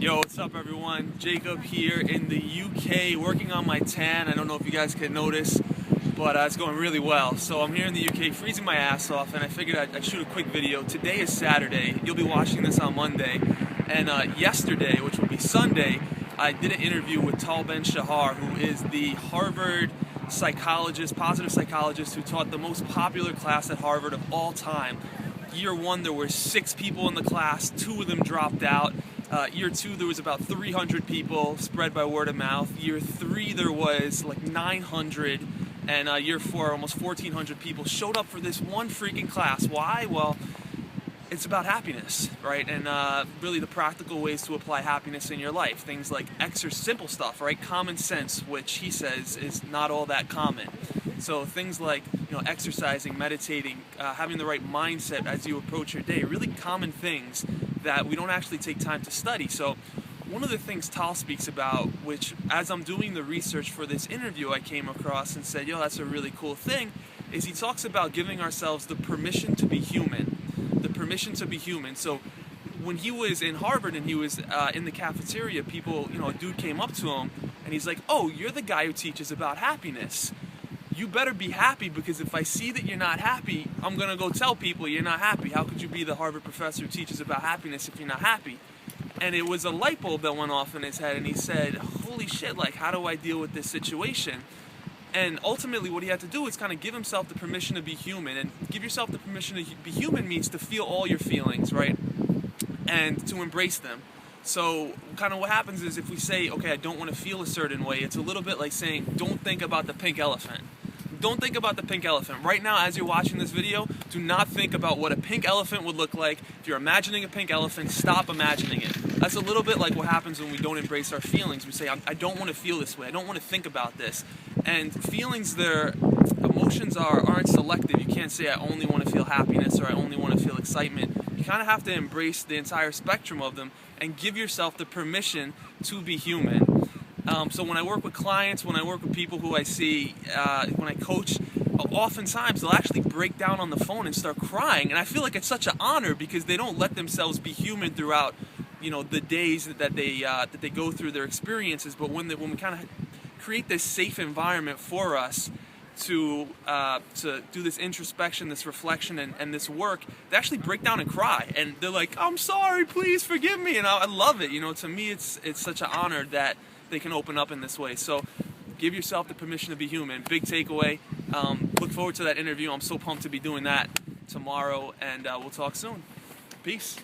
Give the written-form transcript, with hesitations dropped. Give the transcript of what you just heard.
Yo, what's up everyone? Jacob here in the UK working on my tan. I don't know if you guys can notice, but it's going really well. So I'm here in the UK freezing my ass off, and I figured I'd shoot a quick video. Today is Saturday. You'll be watching this on Monday. And yesterday, which will be Sunday, I did an interview with Tal Ben-Shahar, who is the Harvard psychologist, positive psychologist, who taught the most popular class at Harvard of all time. Year one, there were 6 people in the class. 2 of them dropped out. Year 2, there was about 300 people, spread by word of mouth. Year 3, there was like 900, and year 4, almost 1,400 people showed up for this one freaking class. Why? Well, it's about happiness, right? And really the practical ways to apply happiness in your life. Things like simple stuff, right? Common sense, which he says is not all that common. So things like, exercising, meditating, having the right mindset as you approach your day, really common things that we don't actually take time to study. So one of the things Tal speaks about, which as I'm doing the research for this interview I came across and said, yo, that's a really cool thing, is he talks about giving ourselves the permission to be human. The permission to be human. So when he was in Harvard and he was in the cafeteria, a dude came up to him and he's like, oh, you're the guy who teaches about happiness. You better be happy, because if I see that you're not happy, I'm going to go tell people you're not happy. How could you be the Harvard professor who teaches about happiness if you're not happy? And it was a light bulb that went off in his head, and he said, holy shit, like, how do I deal with this situation? And ultimately what he had to do is kind of give himself the permission to be human. And give yourself the permission to be human means to feel all your feelings, right? And to embrace them. So kind of what happens is if we say, okay, I don't want to feel a certain way, it's a little bit like saying, don't think about the pink elephant. Don't think about the pink elephant. Right now, as you're watching this video, do not think about what a pink elephant would look like. If you're imagining a pink elephant, stop imagining it. That's a little bit like what happens when we don't embrace our feelings. We say, I don't want to feel this way. I don't want to think about this. And feelings, emotions aren't selective. You can't say, I only want to feel happiness or I only want to feel excitement. You kind of have to embrace the entire spectrum of them and give yourself the permission to be human. So when I work with clients, when I work with people who I see, when I coach, oftentimes they'll actually break down on the phone and start crying. And I feel like it's such an honor because they don't let themselves be human throughout, the days that they go through their experiences. But when we kind of create this safe environment for us to do this introspection, this reflection, and this work, they actually break down and cry. And they're like, I'm sorry, please forgive me. And I love it. To me, it's such an honor that they can open up in this way. So give yourself the permission to be human. Big takeaway. Look forward to that interview. I'm so pumped to be doing that tomorrow, and we'll talk soon. Peace.